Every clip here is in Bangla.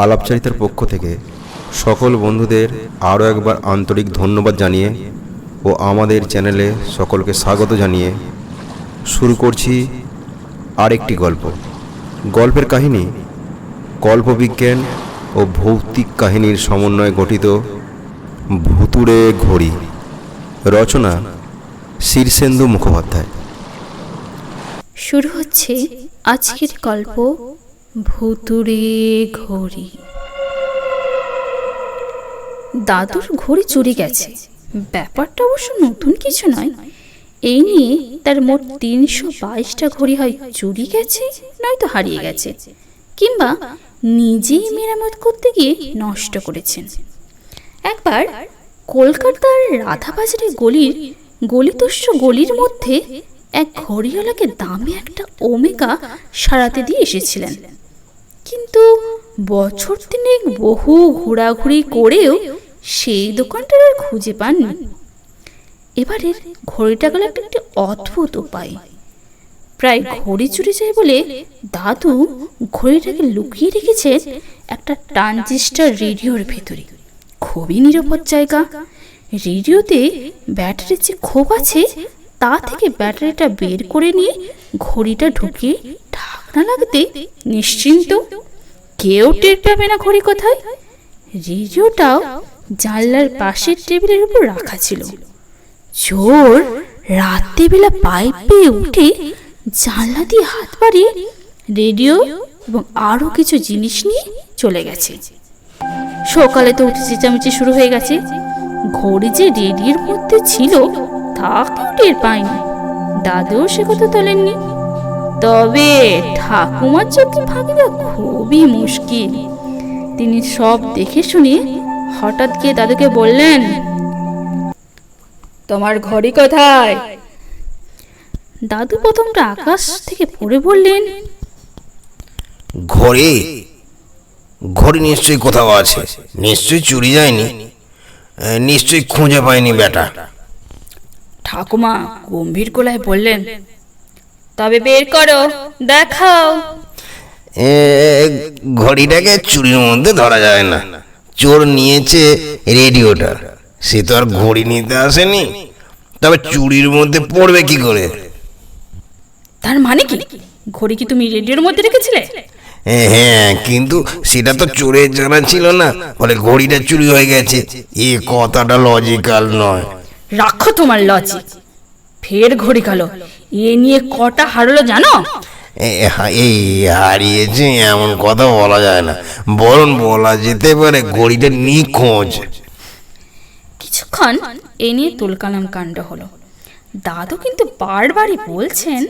আলাপচারিতার পক্ষ থেকে সকল বন্ধুদের আরও একবার আন্তরিক ধন্যবাদ জানিয়ে ও আমাদের চ্যানেলে সকলকে স্বাগত জানিয়ে শুরু করছি আরেকটি গল্পের কাহিনী কল্পবিজ্ঞান ও ভৌতিক কাহিনীর সমন্বয়ে গঠিত ভুতুড়ে ঘড়ি। রচনা শীর্ষেন্দু মুখোপাধ্যায়। শুরু হচ্ছে আজকের গল্প ভুতুড়ে ঘড়ি। দাদুর ঘড়ি চুরি গেছে, ব্যাপারটা অবশ্য নতুন কিছু নয়। এই নিয়ে তার মোট ৩২২টা ঘড়ি হয় চুরি গেছে, নয়তো হারিয়ে গেছে, কিংবা নিজেই মেরামত করতে গিয়ে নষ্ট করেছেন। একবার কলকাতার রাধাবাজারের গলিতস্য গলির মধ্যে এক ঘড়িওয়ালাকে দামে একটা ওমেগা সারাতে দিয়ে এসেছিলেন, কিন্তু বছর তিনেক বহু ঘোরাঘুরি করেও সেই দোকানটার আর খুঁজে পাননি। এবারের ঘড়িটা গেল একটি অদ্ভুত উপায়। প্রায় ঘড়ি চুরি যায় বলে দাদু ঘড়িটাকে লুকিয়ে রেখেছেন একটা ট্রানজিস্টার রেডিওর ভেতরে। খুবই নিরাপদ জায়গা। রেডিওতে ব্যাটারির যে খোপ আছে তা থেকে ব্যাটারিটা বের করে নিয়ে ঘড়িটা ঢুকিয়ে ঢাকনা লাগতে নিশ্চিন্ত, কেউ টের পাবে না ঘড়ি কোথায়। রেডিওটাও জানলার পাশের টেবিলের উপর রাখা ছিল। চোর রাত্রিবেলা পাইপ পেয়ে উঠে জানলা দিয়ে হাত বাড়িয়ে রেডিও এবং আরো কিছু জিনিস নিয়ে চলে গেছে। সকালে তো উঠে চেঁচামেচি শুরু হয়ে গেছে। ঘড়ি যে রেডিওর মধ্যে ছিল তা কেউ টের পায়নি, দাদুও সে কথা তোলেননি। তবে ঠাকুমার চোখে ফাঁকি দেওয়া খুবই মুশকিল। তিনি সব দেখে শুনে হঠাৎ গিয়ে দাদুকে বললেন, তোমার ঘড়ি কোথায়? দাদু প্রথমটা আকাশ থেকে পড়ে বললেন, ঘড়ি ঘড়ি নিশ্চয়ই কোথাও আছে, নিশ্চয়ই চুরি যায়নি, নিশ্চয়ই খুঁজে পায়নি বেটা। ঠাকুমা গম্ভীর গলায় বললেন, তবে বের করো, দেখাও। ঘড়িটাকে চুরির মধ্যে ধরা যায় না। চোর নিয়েছে রেডিওটা, সে তো আর ঘড়ি নিতে আসেনি। তবে চুরির মধ্যে পড়বে কি করে? তার মানে কি, ঘড়ি কি তুমি রেডিওর মধ্যে রেখেছিলে? হ্যাঁ, কিন্তু সেটা তো চোরের জানা ছিল না, ফলে ঘড়িটা চুরি হয়ে গেছে। এ কথাটা লজিক্যাল নয়। রাখো তোমার লজিক, ফের ঘড়ি গেল। এ নিয়ে কটা হারলো জানো? এই হারিয়েছে এমন কথা বলা যায় না, বরং বলা যেতে পারে ঘড়িটা নিখোঁজ। কিছুক্ষণ এ নিয়ে তুলকালাম কাণ্ড হলো। দাদু কিন্তু বারবারই বলছেন,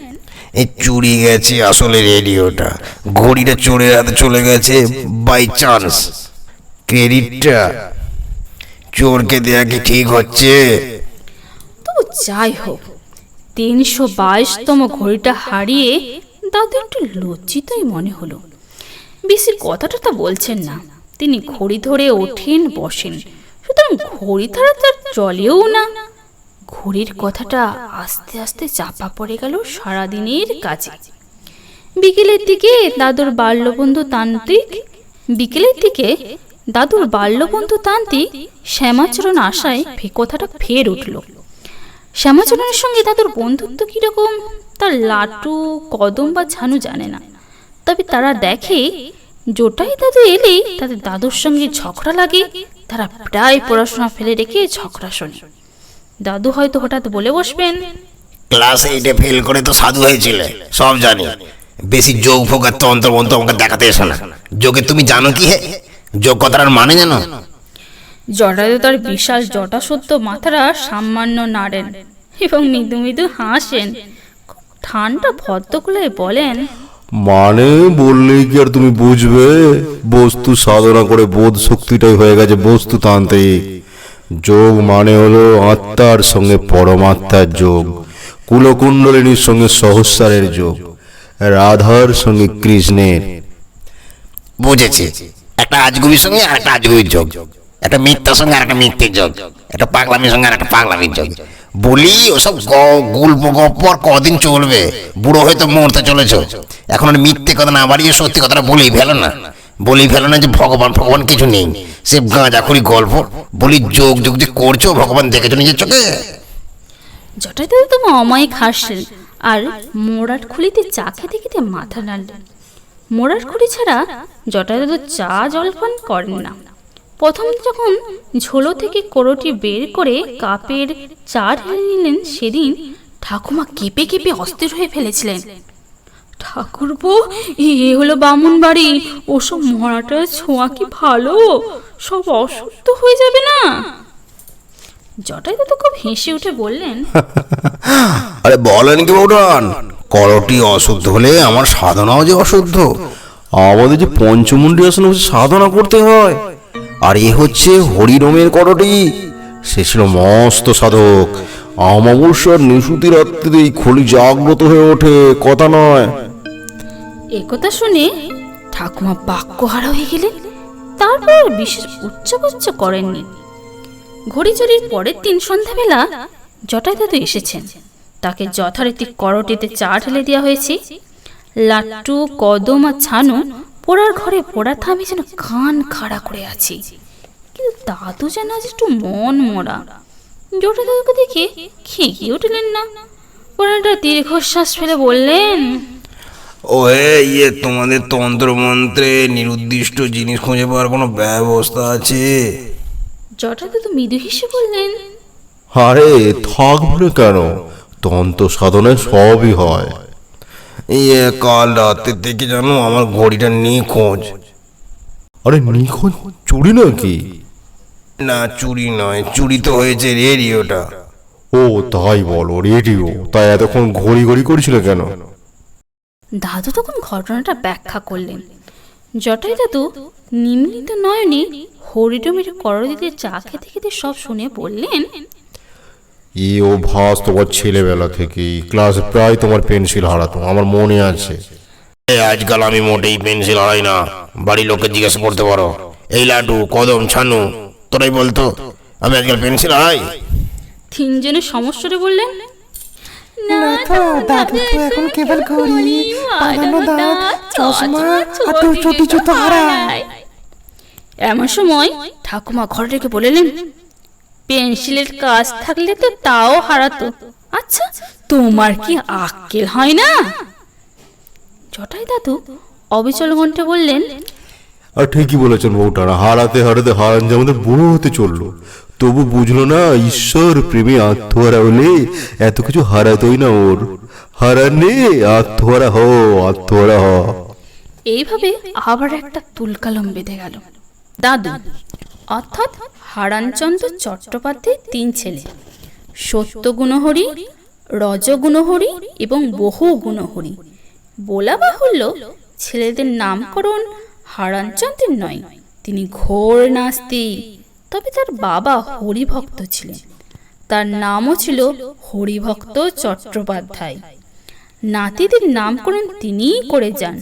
এই চুরি গেছে আসলে রেডিওটা, ঘড়িটা চোরের হাতে চলে গেছে বাই চান্স। ক্রেডিটটা চোরকে দেয়া কি ঠিক হচ্ছে? তো যাই হোক, ৩২২তম ঘড়িটা হারিয়ে দাদু একটু লজ্জিতই মনে হলো। বেশি কথাটা তো বলছেন না, তিনি ঘড়ি ধরে ওঠেন বসেন। সুতরাং ঘড়ি ধরা তার চলেও না। ঘড়ির কথাটা আস্তে আস্তে চাপা পড়ে গেল সারাদিনের কাজে। বিকেলের দিকে দাদুর বাল্যবন্ধু তান্ত্রিক শ্যামাচরণ আশায় কথাটা ফের উঠল। শ্যামাচরণের সঙ্গে দাদুর বন্ধুত্ব কিরকম তার লাটু, কদম বা ঝানু জানে না। তবে তারা দেখে জোটাই দাদু এলেই তাদের দাদুর সঙ্গে ঝগড়া লাগে। তারা প্রায় পড়াশোনা ফেলে রেখে ঝগড়া শোনে। দাদু হয়তো হঠাৎ বলে বসবেন, ক্লাস 8-এ ফেল করে তো সাধু হয়েছিলে, সব জানি। বেশি যোগ ফোগ আর তন্ত্র মন্ত্র আমাকে দেখাতে এসো না। যোগে তুমি জানো কি? হে, যোগ কথাটার মানে জানো? জটায়ু তার বিশাল জটা সত্য মাথাটা সামান্য নাড়েন এবং মৃদু মৃদু হাসেন। খুব ঠান্ডা ভদ্রকুলায় বলেন, মানে বললেই কি আর তুমি বুঝবে? বস্তু সাধনা করে বোধ শক্তিটাই হয়ে গেছে বস্তুতান্ত্রিক। যোগ মানে হলো আত্মার সঙ্গে পরমাত্মার যোগ, কুলকুণ্ডলিনীর সঙ্গে সহস্রারের যোগ, রাধার সঙ্গে কৃষ্ণের। বুঝেছি, একটা আজগুবির সঙ্গে আর একটা আজগুবির যোগ, একটা মিথ্যার সঙ্গে আর একটা মিথ্যের যোগ, একটা পাগলামির সঙ্গে আর একটা পাগলামির যোগ। বলি ওসব গল্প গপ্প আর কদিন চলবে? বুড়ো হয়তো মরতে চলেছ, এখন আর মিথ্যে কথা না বাড়িয়ে সত্যি কথাটা বলেই ফেলো না। বলি ফেলো না যে ভগবান ভগবান কিছু নেই, সে গাঁজাখুরি গল্প। বলি যোগ যোগ যে করছো, ভগবান দেখেছো নিজের চোখে? জটায়ু তো অমায়িক হাসলেন আর মোড়ার খুলিতে চা খেতে খেতে মাথা নাড়লেন। মোড়ার খুলি ছাড়া জটায়ু চা জলপান করেন না। প্রথম যখন ঝোলো থেকে কোড়োটি বের করে কাপের চা ঢেলে নিলেন, সেদিন ঠাকুমা কেঁপে কেঁপে অস্থির হয়ে ফেলেছিলেন। ঠাকুরপো, এ হলো বামুন বাড়ি, ওসব মরাটার ছোঁয়া কি ভালো? সব অসুস্থ হয়ে যাবে না? জটায়ু তো খুব হেসে উঠে বললেন, আরে বলেন কি বৌঠান, করটি অশুদ্ধ হলে আমার সাধনাও যে অশুদ্ধ। আমাদের যে পঞ্চমুণ্ডী আসনে বসে সাধনা করতে হয়, আর এ হচ্ছে হরিরমের করটি। সে ছিল মস্ত সাধক। অমাবস্যার নিশুতি রাত্রিতে এই খলি জাগ্রত হয়ে ওঠে, কথা নয়। একথা শুনে ঠাকুমা বাক্যহারা হয়ে গেলেন। তারপর বিশেষ উচ্চবাচ্য করেননি। ঘড়ি চড়ির পরের দিন সন্ধ্যাবেলা জটায়ু এসেছেন। তাকে যথারীতি করটিতে চা ঢেলে দেওয়া হয়েছে। লাট্টু, কদম আর ছানু পোড়ার ঘরে পোড়া থামে যেন কান খাড়া করে আছে। কিন্তু দাদু যেন আজ একটু মন মরা। জটায়ুকে দেখে খেয়ে উঠলেন না। পোড়াটা দীর্ঘশ্বাস ফেলে বললেন, ও ইয়ে, তোমাদের তন্ত্রমন্ত্রে নিরুদ্দিষ্ট জিনিস খুঁজে পাওয়ার কোনো ব্যবস্থা আছে? জটায়ু মৃদু হেসে বললেন, আরে থাকবে কেন, তন্ত্র সাধনায় সবই হয়। ইয়ে, কাল রাতে থেকে জানো আমার ঘড়িটা নিখোঁজ। আরে নিখোঁজ চুরি নাকি? না, চুরি নয়, চুরি তো হয়েছে রেডিওটা। ও তাই বলো, রেডিও? তাই এতক্ষণ ঘড়ি ঘড়ি করছিল কেন? দাদু তখন ঘটনাটা ব্যাখ্যা করলেন। জটায়ু দাদু নিম্নিত নয়নে হরিডমের করদিতে চা খেতে খেতে সব শুনে বললেন, ই অভ্যাস তোমার ছেলেবেলা থেকেই। ক্লাসে প্রায় তোমার পেন্সিল হারাতো, আমার মনে আছে। আজকাল আমি মোটেই পেন্সিল হারাই না, বাড়ির লোককে জিজ্ঞাসা করতে পারো। এই লাড্ডু, কদম, ছানু, তোরাই বলতো আমি আজকাল পেন্সিল হারাই। তিনজনে সমস্যারে বললেন, না তো, দাদু তো এখন কেবল ঘড়ি, বাঁধানো দাঁত, চশমা আর দুটো জুতো হারায়। এমন সময় ঠাকুমা ঘরে রেখে বললেন, পেন্সিলের কাজ থাকলে তো তাও হারাতো। আচ্ছা, তোমার কি আক্কেল হয় না? জটায়ু দাদু অবিচল কণ্ঠে বললেন, আর ঠিকই বলেছেন বউটারা, হারাতে হারাতে হারান যে আমাদের বুড়ো হতে চললো। তবু বুঝলো না, ঈশ্বর প্রেমে আত্মহারা হলে এত কিছু হারাতোই না ওর। হারানে আত্মহারা হ, আত্মহারা হ। এইভাবে আবার একটা তুলকালম বেঁধে গেল। দাদু অর্থাৎ হারানচন্দ্র চট্টোপাধ্যায়ের 3 ছেলে, সত্যগুণহরি, রজগুণহরি এবং বহুগুণহরি। বলা বাহুল্য, ছেলেদের নামকরণ হারানচন্দ্রের নয়, তিনি ঘোর নাস্তিক। তবে তার বাবা হরিভক্ত ছিলেন। তার নামও ছিল হরিভক্ত চট্টোপাধ্যায়। নাতিদের নামকরণ তিনিই করে যান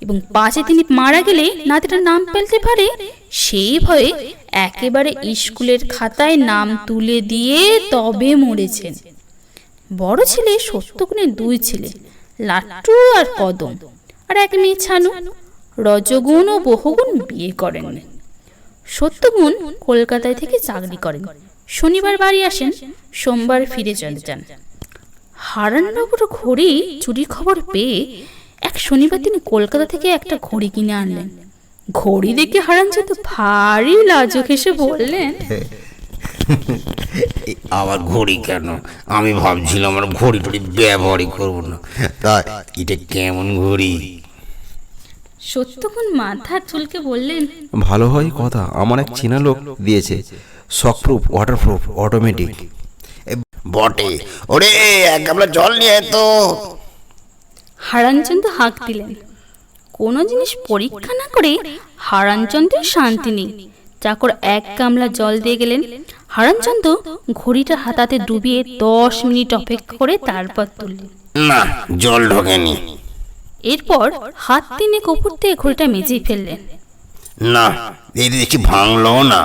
এবং পাশে তিনি মারা গেলে নাতিটার নাম ফেলতে পারে সেই ভয়ে একেবারে স্কুলের খাতায় নাম তুলে দিয়ে তবে মরেছেন। বড় ছেলে সত্যগুণের 2 ছেলে, লাট্টু আর কদম, আর এক মেয়ে ছানু। রজগুণ ও বহুগুণ বিয়ে করেন। সত্যগুণ কলকাতায় থেকে চাকরি করেন, শনিবার বাড়ি আসেন, সোমবার ফিরে চলে যান। হারানবাবুর ঘড়ি চুরি খবর পেয়ে এক শনিবার তিনি কলকাতা থেকে একটা ঘড়ি কিনে আনলেন। ঘড়ি দেখে হারানচন্দ্র ভারী লাজুক হেসে বললেন, আবার ঘড়ি কেন? আমি ভাবছিলাম আমার ঘড়ি টড়ি ব্যবহারই করবো না। তা এটা কেমন ঘড়ি? সত্যগুণ মাথা চুলকে বললেন, ভালো হয় কথা, আমার এক চেনা লোক দিয়েছে, শকপ্রুফ, ওয়াটারপ্রুফ, অটোমেটিক। বটে, ওরে এক গামলা জল নিয়ে আয় তো। হারানচন্দ্র হাঁক দিলেন। কোনো জিনিস পরীক্ষা না করে হারানচন্দ্রের শান্তি নেই। চাকর 1 গামলা জল দিয়ে গেলেন। হারানচন্দ্র ঘড়িটা হাতাতে ডুবিয়ে 10 মিনিট অপেক্ষা করে তারপর তুললেন। না, জল ঢোকেনি। এরপর হাত 3 উপর থেকে ঘড়িটা মেজেই ফেললেন। না, এই দেখছি ভাঙলো না।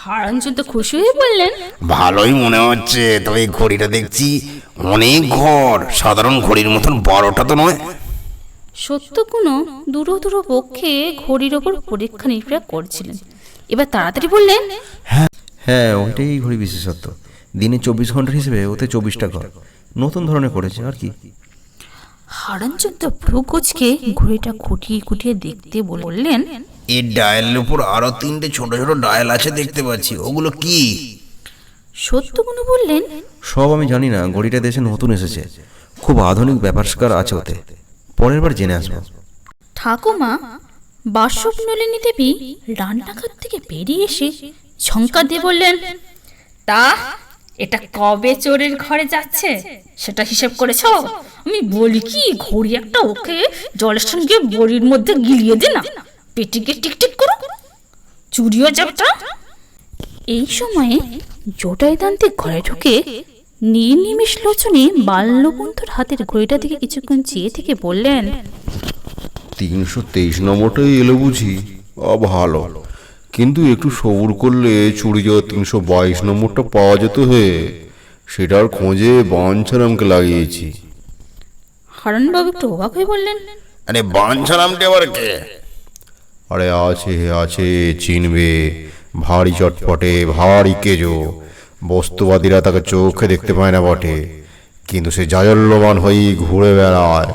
হারানচন্দ্র খুশি হয়ে বললেন, ভালোই মনে হচ্ছে, তবে এই ঘড়িটা দেখছি অনেক ঘর, সাধারণ ঘড়ির মতন 12টা তো নয়। সত্যগুণ দূর পক্ষে ঘড়ির ওপর পরীক্ষা নিরীক্ষা করছিলেন। এবার তাড়াতাড়ি বললেন, হ্যাঁ ওইটাই ঘড়ি বিশেষত্ব। দিনে 24 ঘন্টা হিসেবে ওতে 24টা ঘর নতুন ধরনের করেছে আর কি। হারানচন্দ্র ভ্রু কুঁচকে ঘড়িটা খুঁটিয়ে খুঁটিয়ে দেখতে বললেন, এই ডায়ালের উপর আরো 3টে ছোট ছোট ডায়াল আছে দেখতে পাচ্ছি, ওগুলো কি? সত্যগুণ বললেন, সব আমি জানি না, ঘড়িটা দেশে নতুন এসেছে, খুব আধুনিক ব্যাপারস্কার আছে ওতে, পরের বার জেনে আসবো। ঠাকুমা বাষ্পনলিনী দেবী রান্নাঘর থেকে বেরিয়ে এসে ঝঙ্কার দিয়ে বললেন, তা এটা কবে চোরের ঘরে যাচ্ছে সেটা হিসেব করেছো? আমি বলি কি, ঘড়ি একটা ওকে জলের সঙ্গে বড়ির মধ্যে গিলিয়ে দে না, পেটিকে টিকটিক করো, চুরিও যাবটা। এই সময়ে জটায়ুদান্তে ঘরে ঢুকে নির্নিমেষ লোচনে বাল্যবন্ধুর হাতের ঘড়িটা দিকে কিছুক্ষণ চেয়ে থেকে বললেন, 323 নম্বরটাই এলো বুঝি? ভালো, কিন্তু একটু সবুর করলে চুরি যাওয়া 322 নম্বরটা পাওয়া যেত হে। সেটার খোঁজে বাঞ্ছারামকে লাগিয়েছি। হারানবাবু একটু অবাক হয়ে বললেন, আরে বাঞ্ছারামটা আবার কে? আরে আছে আছে, চিনবে, ভারী চটপটে, ভারী কেজো। বস্তুবাদীরা তাকে চোখে দেখতে পায় না বটে, কিন্তু সে জাজল্যমান হয়েই ঘুরে বেড়ায়।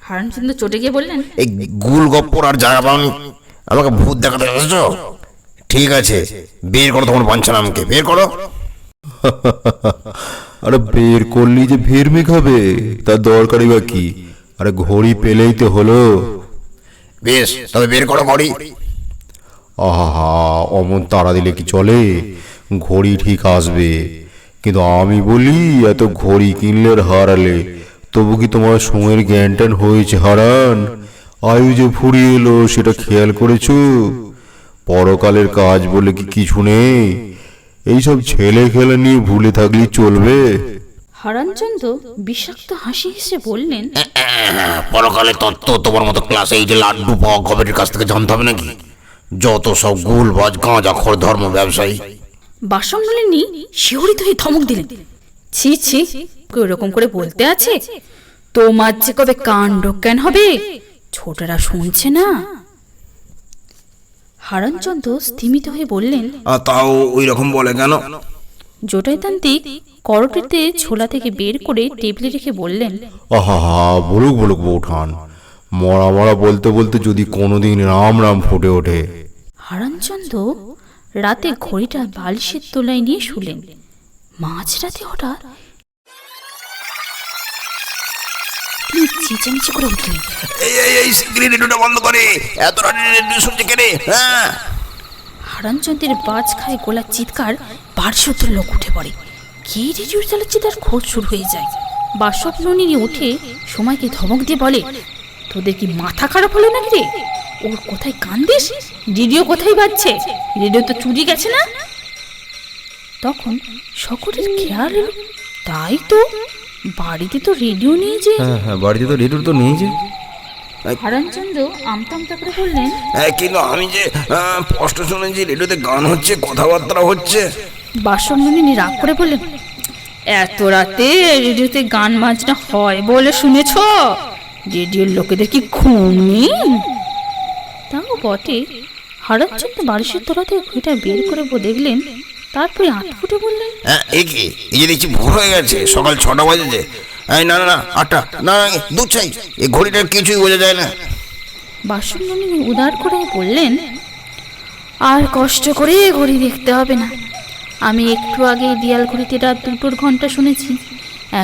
হারানচন্দ্র চটে গিয়ে বললেন, এই গুল গপ্পর আর জায়গা পাওনি, আমাকে ভূত দেখাতে এসেছো? ঠিক আছে, বের করো তোমার বাঞ্ছারামকে, বের করো। আরে বের করলি যে ভিড় মেঘাবে, তার দরকারই বা কি? আরে ঘড়ি পেলেই তো হলো। বেশ, তবে বের করো ঘড়ি। আহা, অমন তাড়া দিলে কি চলে? ঘড়ি ঠিক আসবে, কিন্তু আমি বলি, এত ঘড়ি কিনলে আর হারালে তবু কি তোমার সময়ের জ্ঞান ট্যান হয়েছে হারান? আয়ু যে ফুরিয়ে এলো সেটা খেয়াল করেছো? পরকালের কাজ বলে কি কিছু নেই? এইসব ছেলে খেলা নিয়ে ভুলে থাকলে চলবে? হারানচন্দ্র বিষাক্ত হাসি হেসে বললেন, পরকালে তত্ত্ব তোমার মতো ক্লাসে এই যে লাড্ডু পাওয়া গবেটের কাছ থেকে জানতে হবে নাকি? যত সব গুলবাজ গাঁজাখোর ধর্ম ব্যবসায়ী। বাসনলিনী শিহরিত হয়ে ধমক দিলেন, ছি ছি, কেউ এরকম করে বলতে আছে? তোমার যে কবে কাণ্ড জ্ঞান হবে, ছোটরা শুনছে না। হারানচন্দ্র স্থিমিত হয়ে বললেন, তাও ওই রকম বলে কেন? জটায়ুতান্ত্রিক করটিতে ছোলা থেকে বের করে টেবিলে রেখে বললেন, আহা, বলুক বলুক বৌঠান, মরা মরা বলতে বলতে যদি কোনোদিন রাম রাম ফুটে ওঠে। হারানচন্দ্র রাতে ঘড়িটা বালিশের তলায় নিয়ে শুলেন। মাঝরাতে হঠাৎ তিনি চেঁচামেচি করে উঠলেন, এই সিগারেট রেডিওটা বন্ধ করে, এত রাতে রেডিও শুনছে কেন? হ্যাঁ। হারানচন্দ্রের বাজ খায় গোলার চিৎকার বাড়িসত্তর লোক উঠে পড়ে। কে রেডিও চালাচ্ছে তার খোঁজ শুরু হয়ে যায়। বাসনলিনী উঠে সময়কে ধমক দিয়ে বলে, তোদের কি মাথা খারাপ হলো নাকি রে? ওর কোথায় কান্দিস? রেডিও কোথায় বাজছে? রেডিও তো চুরি গেছে না? তখন সকলের খেয়াল এলো, তাই তো বাড়িতে তো রেডিও নেই যে। হ্যাঁ, বাড়িতে তো রেডিও তো নেই যে। হারানচন্দ্র আমতা আমতা করে বললেন, কিন্তু আমি যে স্পষ্ট শুনেছি রেডিওতে গান হচ্ছে, কথাবার্তা হচ্ছে। বাসনলিনী রাগ করে বললেন, এত রাতে রেডিওতে গান বাজনা হয় বলে শুনেছ? রেডিওর লোকেদের কি ঘুম নেই? তাও বটে। হারানচন্দ্র বালিশের তলা থেকে ঘড়িটা বের করে দেখলেন, তারপরে আটফুটে বললেন, এই কি, এই যে দেখছি ভোর হয়ে গেছে, সকাল 6টা বাজেছে। না না না, 8টা, না দুধ চাই, এই ঘড়িটার কিছুই বোঝা যায় না। বাসনলিনী উদার করে বললেন, আর কষ্ট করে ঘড়ি দেখতে হবে না, আমি একটু আগে দিয়াল ঘড়িতে রাত 2টোর ঘন্টা শুনেছি,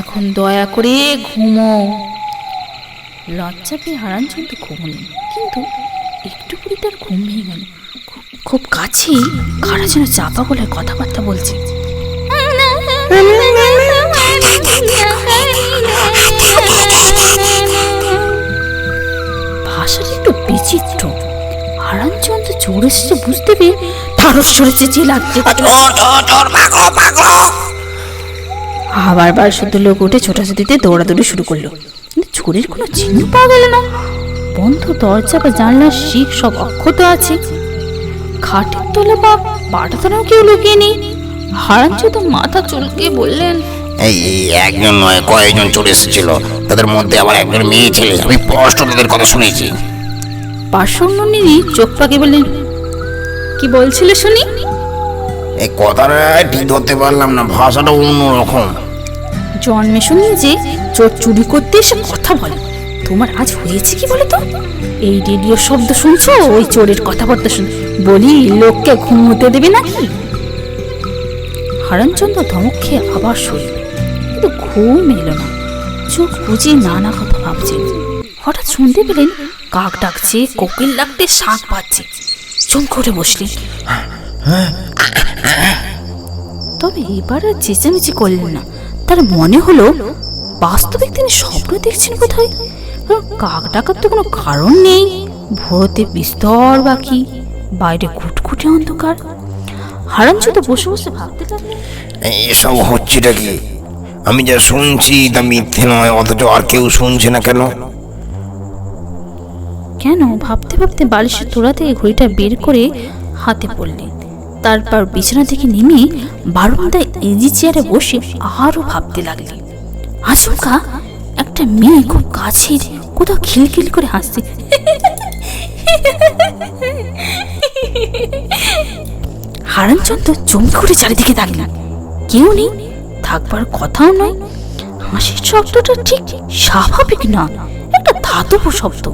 এখন দয়া করে ঘুমো। লজ্জা পেয়ে হারানচন্দ্র ঘুমলেন, কিন্তু একটু পরে তার ঘুম ভেঙে গেল। খুব কাছেই কারা যেন চাপা গলায় কথাবার্তা বলছে। ভাষাটা একটু বিচিত্র। হারানচন্দ্র জোরে সে বুঝতে পেরে ঢাড়স সরে চেঁচিয়ে লাগছে। আবার 12 লোক উঠে ছোটাছুটিতে দৌড়াদৌড়ি শুরু করলো, কিন্তু চোরের কোনো চিহ্ন পাওয়া গেল না। বন্ধ দরজা বা জানলার শিক সব অক্ষত আছে। খাটের তলা বা পাটাতলাও কেউ লুকিয়ে নেই। হারানচন্দ্র মাথা চুলকে বললেন, এই একজন নয়, কয়েকজন চলে এসেছিল, তাদের মধ্যে আবার একজন মেয়ে ছেলে, আমি স্পষ্ট তাদের কথা শুনেছি। পার্শ্বনন্দিনী চোখ পাকে বললেন, কি বলছিলে শুনি? এই কথাটা ঠিক ধরতে পারলাম না, ভাষাটা অন্যরকম। জন্মে শুনি যে চোর চুরি করতে এসে কথা বলে। তোমার আজ হয়েছে কি বলো তো? এই রেডিও শব্দ শুনছো, ওই চোরের কথাবার্তা শুন, বলি লোককে ঘুমোতে দেবে নাকি? হারানচন্দ্র ধমক খেয়ে আবার শুয়ে, কিন্তু ঘুম এলো না। চোখ বুঝে নানা কথা ভাবছেন। হঠাৎ শুনতে পেলেন কাক ডাকছে, কোকিল ডাকতে, শাঁখ বাজছে। চমকে উঠে বসলেন। তবে এবার আর চেঁচামেচি করলেন না। তার মনে হলো বাস্তবিক তিনি স্বপ্ন দেখছেন কোথায়। কাক ডাকার তো কোনো কারণ নেই। ভোরতে বিস্তর বাকি, বাইরে ঘুটঘুটে অন্ধকার। হারানচন্দ্র বসে বসে ভাবতে লাগলেন, এসব হচ্ছেটা কি? আমি যা শুনছি তা মিথ্যে নয়, অথচ আর কেউ শুনছে না কেন? কেন? ভাবতে ভাবতে বালিশের তোড়া থেকে ঘড়িটা বের করে হাতে পড়লেন। তারপর বিছানা থেকে নেমে বারান্দায় ইজি চেয়ারে বসে আরো ভাবতে লাগলেন। আচমকা একটা মেয়ে খুব কাছের কোথাও খিলখিল করে হাসছে। হারানচন্দ্র চমকে উঠে চারিদিকে তাকালেন। কেউ নেই, থাকবার কথাও নয়। হাসির শব্দটা ঠিক স্বাভাবিক না, একটা ধাতব শব্দ,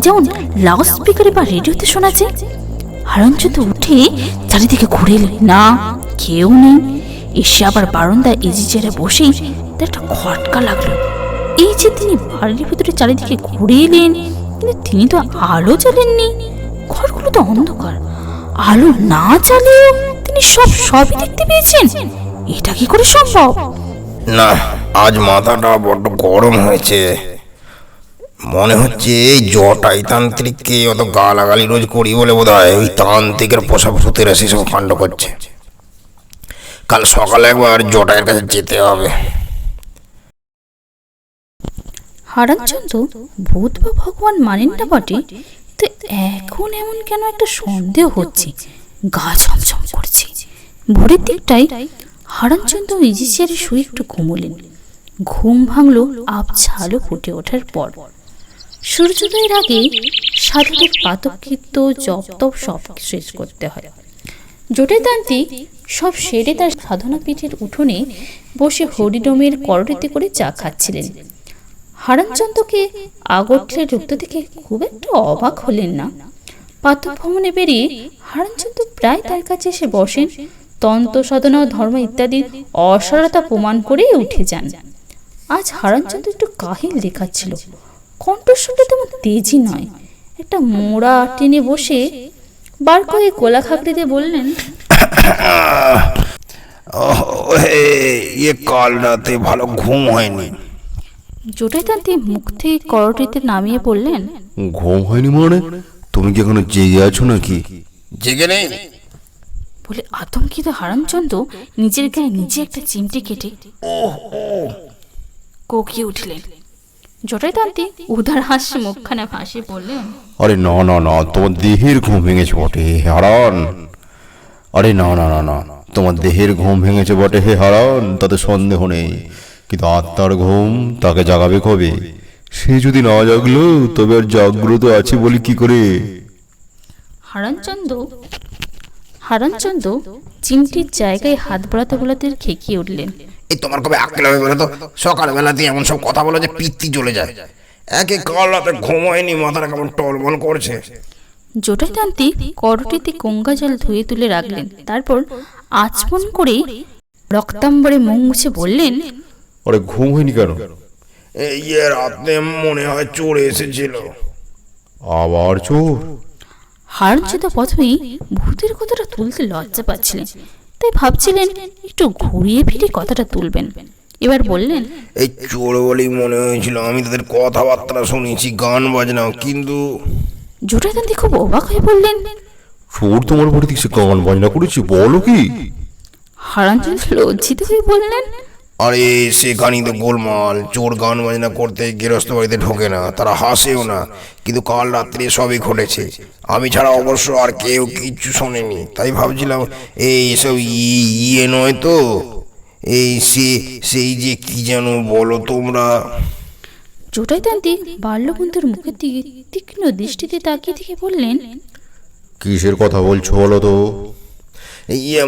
যেমন লাউড স্পিকারে বা রেডিওতে শোনা যায়। হারানচন্দ্র উঠে চারিদিকে ঘুরে এলেন, না কেউ নেই। এসে আবার বারান্দায় ইজি চেয়ারে বসেই তার একটা খটকা লাগলো। এই যে তিনি বাড়ির ভিতরে চারিদিকে ঘুরে এলেন, কিন্তু তিনি তো আলো জ্বালেননি। ঘরগুলো তো অন্ধকার, আলো না জ্বালিয়েও তিনি সবই দেখতে পেয়েছেন। এটা কি করে সম্ভব? না, আজ মাথাটা বড্ড গরম হয়েছে। মনে হচ্ছে এই জটাই তান্ত্রিককে অত গালাগালি রোজ করি বলে বোধ হয় ওই তান্ত্রিকের পোষা ভূতেরা সেসব কাণ্ড করছে। কাল সকালে একবার জটাইয়ের কাছে যেতে হবে। হারানচন্দ্র ভূত বা ভগবান মানেন না বটে, তো এখন এমন কেন একটা সন্দেহ হচ্ছে, গা ছমছম করছে। ভোরের দিকটাই হারানচন্দ্র ইজি চেয়ারে শুয়ে একটু ঘুমোলেন। ঘুম ভাঙলো আবছালো ফুটে ওঠার পর। সূর্যোদয়ের আগে সাধুদের পাতকৃত্য জপ তপ সব শেষ করতে হয়। জটায়ুতান্ত্রিক সব সেরে তার সাধনা পীঠের উঠোনে বসে হরিডমের করটিতে করে চা খাচ্ছিলেন। হারানচন্দ্রকে আগোটলে ঢুকতে দেখে খুব একটা অবাক হলেন না। পাতক ভ্রমণে বেরিয়ে হারানচন্দ্র প্রায় তার কাছে এসে বসেন, তন্ত্র সাধনা ও ধর্ম ইত্যাদি অসারতা প্রমাণ করে উঠে যান। আজ হারানচন্দ্র একটু কাহিল দেখাচ্ছিল। কণ্ঠস্বরটা তেমন তেজি নয়, একটা মোড়া টেনে বসে বার করে গোলা খাকড়িতে বললেন, কাল রাতে ভালো ঘুম হয়নি। জটায়ুতান্ত্রিক মুখ থেকে করটিতে নামিয়ে বললেন, ঘুম হয়নি মানে? তুমি কি এখনো জেগে আছো নাকি? জেগে নেই বলে আতঙ্কিত হারানচন্দ্র নিজের গায়ে নিজে একটা চিমটি কেটে কোকিয়ে উঠলেন। জটায়ুতান্ত্রিক উদার হাসি মুখখানা ভাসিয়ে বললেন, আরে না না না, তোমার দেহের ঘুম ভেঙেছে বটে হে হারান। আরে না না না না, তোমার দেহের ঘুম ভেঙেছে বটে হে হারান, তাতে সন্দেহ নেই, কিন্তু আত্মার ঘুম তাকে জাগাবে কবে? সে যদি না জাগলো তবে আর জাগ্রত আছে বলি কি করে? হারানচন্দ্র চিমটির জায়গায় হাত বাড়াতে বাড়াতে খেকিয়ে উঠলেন। এই তোমার কবে আক্কেল হবে বলো তো? সকালবেলাতে এমন সব কথা বলো যে পিত্তি চলে যায়। একে কাল রাতে ঘুম হয়নি, মাথাটা কেমন টলমল করছে। জটায়ুতান্ত্রিক করটিতে গঙ্গা জল ধুয়ে তুলে রাখলেন। তারপর আচমন করে রক্তাম্বরে মুখ মুছে বললেন, আরে ঘুম হয়নি কেন? এই রাতে মনে হয় চোর এসেছিল। আবার চোর? হারানচন্দ্র প্রথমেই ভূতের কথাটা তুলতে লজ্জা পাচ্ছিলেন, তাই ভাবছিলেন একটু ঘুরিয়ে ফিরে কথাটা তুলবেন। এবার বললেন, এই চোর বলেই মনে হয়েছিল। আমি তাদের কথাবার্তা শুনেছি, গান বাজনাও, কিন্তু জটায়ুতান্ত্রিক খুব অবাক হয়ে বললেন, চোর তোমার বাড়িতে সে গান বাজনা করেছি বলো কি? হারানচন্দ্র লজ্জিত হয়ে বললেন, আরে সেখানেই তো গোলমাল। চোর গান বাজনা করতে গৃহস্থ বাড়িতে ঢোকে না, তারা হাসেও না। কিন্তু কাল রাত্রে সবই ঘটেছে, আমি ছাড়া অবশ্য আর কেউ কিচ্ছু শোনেনি। তাই ভাবছিলাম এইসব ইয়ে নয় তো, এই সেই যে কি যেন বলো তোমরা। জটায়ুতান্ত্রিক বাল্যবন্ধুর মুখের দিকে তীক্ষ্ণ দৃষ্টিতে তাকিয়ে থেকে বললেন, কিসের কথা বলছো বলো তো?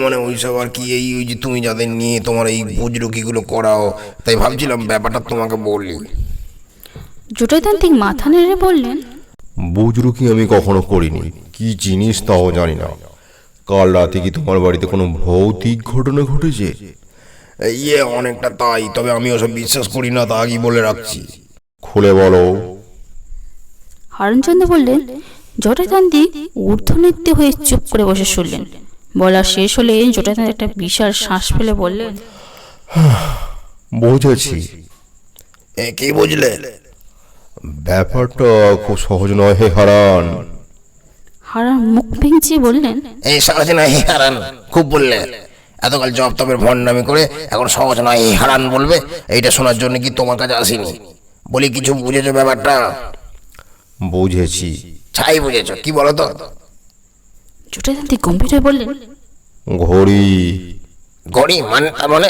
মানে ওইসব আর কি, ওই যে তুমি যাদের নিয়ে তোমার এই বুজরুকিগুলো করাও, তাই ভাবছিলাম ব্যাপারটা তোমাকে বলি। জটায়ুতান্ত্রিক মাথা নেড়ে বললেন, বুজরুকি আমি কখনো করিনি, কি জিনিস তাও জানি না। কাল রাতে কি তোমার বাড়িতে কোনো ভৌতিক ঘটনা ঘটেছে? অনেকটা তাই, তবে আমি ওসব বিশ্বাস করি না, তা আগেই বলে রাখছি। খুলে বলো। হারানচন্দ্র বললেন। জটায়ুতান্ত্রিক ঊর্ধ্বনৃত্য হয়ে চুপ করে বসে শুনলেন। বলা শেষ হলে জটায়ুতান্ত্রিক একটা বিশাল শ্বাস ফেলে বললেন, বুঝেছি। কি বুঝলে? ব্যাপারটা খুব সহজ নয় হে হারান। হারান মুখ ভেঙচি বললেন, এই সহজ নয় হে হারান, খুব বললে। এতকাল জব তবের ভণ্ডামি করে এখন সহজ নয় হে হারান বলবে, এইটা শোনার জন্য কি তোমার কাছে আসিনি? বলি কিছু বুঝেছো ব্যাপারটা? বুঝেছি। ছাই বুঝেছো, কি বলো তো? জটায়ুতান্ত্রিক গম্ভীর হয়ে বললেন, ঘড়ি। ঘড়ি মানে? মানে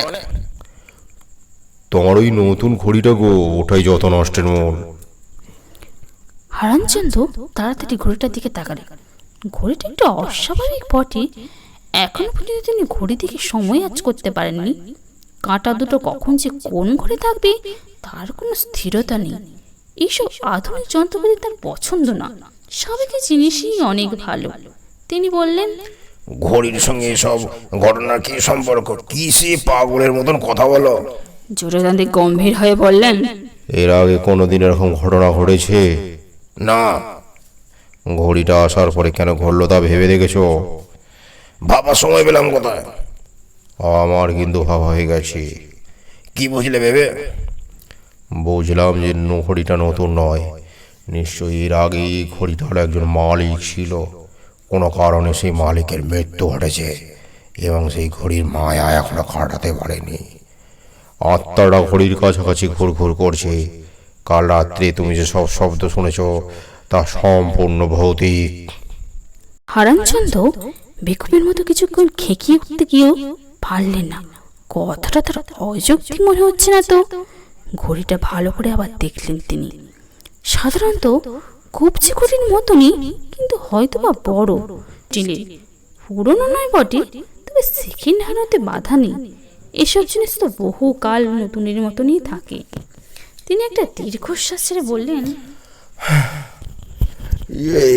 তোমার ওই নতুন ঘড়িটা গো, ওটাই যত নষ্টের মূল। হারানচন্দ্র তাড়াতাড়ি ঘড়িটার দিকে তাকালেন। ঘড়িটা একটু অস্বাভাবিক বটে, এখনো পর্যন্ত তিনি ঘড়ি দিকে সময় আজ করতে পারেননি। কাঁটা দুটো কখন যে কোন ঘরে থাকবে তার কোনো স্থিরতা নেই। এইসব আধুনিক যন্ত্রপাতি তার পছন্দ না, সাবেকি জিনিসই অনেক ভালো। তিনি বললেন, ঘড়ির সঙ্গে এসব ঘটনার কি সম্পর্ক? কি সে পাগলের মতন কথা বলো? জটায়ুতান্ত্রিক গম্ভীর হয়ে বললেন, এর আগে কোনোদিন এরকম ঘটনা ঘটেছে? না। ঘড়িটা আসার পরে কেন ঘটলো তা ভেবে দেখেছো? ভাবার সময় পেলাম কোথায়? আমার কিন্তু ভাবা হয়ে গেছে। কি বুঝলে ভেবে? বুঝলাম যে ঘড়িটা নতুন নয়, নিশ্চয়ই এর আগে এই ঘড়িটার একজন মালিক ছিল। কোনো কারণে সেই মালিকের মৃত্যু ঘটেছে এবং সেই ঘড়ির মায়া এখনো কাটাতে পারেনি। আত্মাটা ঘড়ির কাছাকাছি ঘুরঘুর করছে। কাল রাত্রে তুমি যে সব শব্দ শুনেছ তা সম্পূর্ণ ভৌতিক। হারানচন্দ্র বেকুবের মতো কিছুক্ষণ খেকিয়ে উঠতে গিয়েও পারলেন না। কথাটা তার অযৌক্তিক মনে হচ্ছে না তো? ঘড়িটা ভালো করে আবার দেখলেন তিনি। সাধারণত কবজি ঘড়ির মতনই, কিন্তু হয়তো বা বড় স্টিলের। পুরনো নয় বটে, তবে সেকেন্ড হ্যান্ড হতে বাধা নেই। এসব জিনিস তো বহুকাল নতুনের মতনই থাকে। তিনি একটা দীর্ঘশ্বাস ছেড়ে বললেন,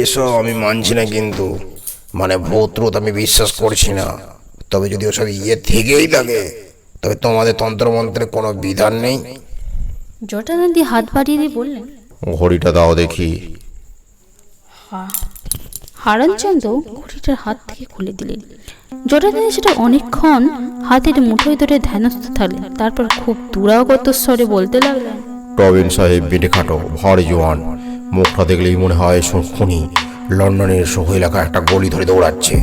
এসব আমি মানছি না, কিন্তু মানে ভূত আমি বিশ্বাস করছি না। তবে যদি ওসব থেকেই থাকে, তবে তোমাদের তন্ত্রমন্ত্রে কোনো বিধান নেই? জটায়ুতান্ত্রিক হাত বাড়িয়ে দিয়ে বললেন। ঘড়িটা দাও দেখি। হারানচন্দ্র ঘড়িটার হাত থেকে খুলে দিলেন। জটায়ুতান্ত্রিক সেটা অনেকক্ষণ হাতের মুঠোয় ধরে ধ্যানস্থ থাকলেন। তারপর খুব দুরাগত স্বরে বলতে লাগলেন, প্রবীণ সাহেব বেটে খাটো, ভারী জোয়ান, মুখটা দেখলেই মনে হয় খুনি। লন্ডনের সহ এলাকা একটা গলি ধরে দৌড়াচ্ছে।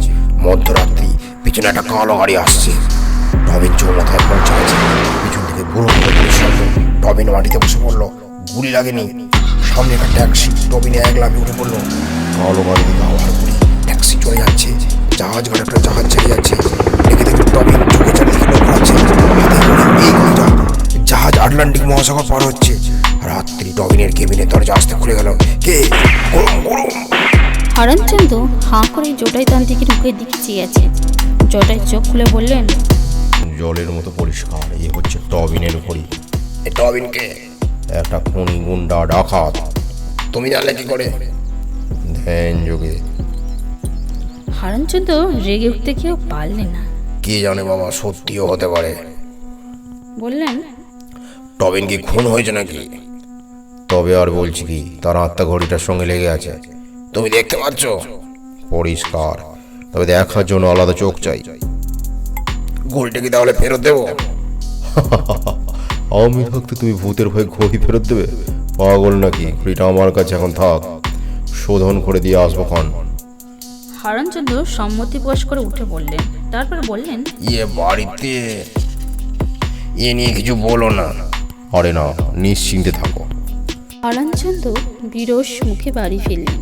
মধ্যরাত্রি পিছনে একটা কালো গাড়ি আসছে। টবিন চৌমাথায় পৌঁছে গেছে। পিছন থেকে গুরুত্ব করে শব্দ। টবিন মাটিতে বসে পড়লো। গুলি লাগেনি। সামনে একটা ট্যাক্সি। টবিনে এক লাফে উঠে পড়লো। কালো গাড়ি থেকে আবার গুলি। ট্যাক্সি চলে যাচ্ছে। জাহাজ ঘাটে একটা জাহাজ ছেড়ে যাচ্ছে। দেখে দেখে টবিন চোখে চারিদিকে লক্ষ্য আছে। এই গলিটা জাহাজ আটলান্টিক মহাসাগর পার হচ্ছে। রাত্রি টবিনের কেবিনের দরজা আসতে খুলে গেল। কে? গরম গরম। হারানচন্দ্র হাঁ করে জটায়ুতান্ত্রিকের মুখের দিকে চেয়ে আছে। জটায় চোখ খুলে বললেন, জলের মতো পরিষ্কার, এ হচ্ছে টবিনের ঘড়ি। এই টবিনকে? একটা খুনি, গুন্ডা, ডাকাত। তুমি জানলে কি করে? ধ্যান যোগে। হারানচন্দ্র রেগে উঠতে গিয়েও পারলেন না। কি জানে বাবা, সত্যিও হতে পারে। বললেন, টবিন কি খুন হয়েছে নাকি? তবে আর বলছি কি, তার আত্মা ঘড়িটার সঙ্গে লেগে আছে। তুমি দেখতে পাচ্ছ? পরিষ্কার, তবে দেখার জন্য আলাদা চোখ চাই। ঘড়িটা কি তাহলে ফেরত দেবো? আমি থাকতে তুমি ভূতের ভয়ে ঘড়ি ফেরত দেবে? পাগল নাকি? ঘড়িটা আমার কাছে এখন থাক, শোধন করে দিয়ে আসবো ক্ষণ। হারানচন্দ্র সম্মতি প্রকাশ করে উঠে বললেন। তারপর বললেন, বাড়িতে নিয়ে কিছু বলো না। আরে না, নিশ্চিন্তে থাকো। হারানচন্দ্র বিরস মুখে বাড়ি ফিরলেন।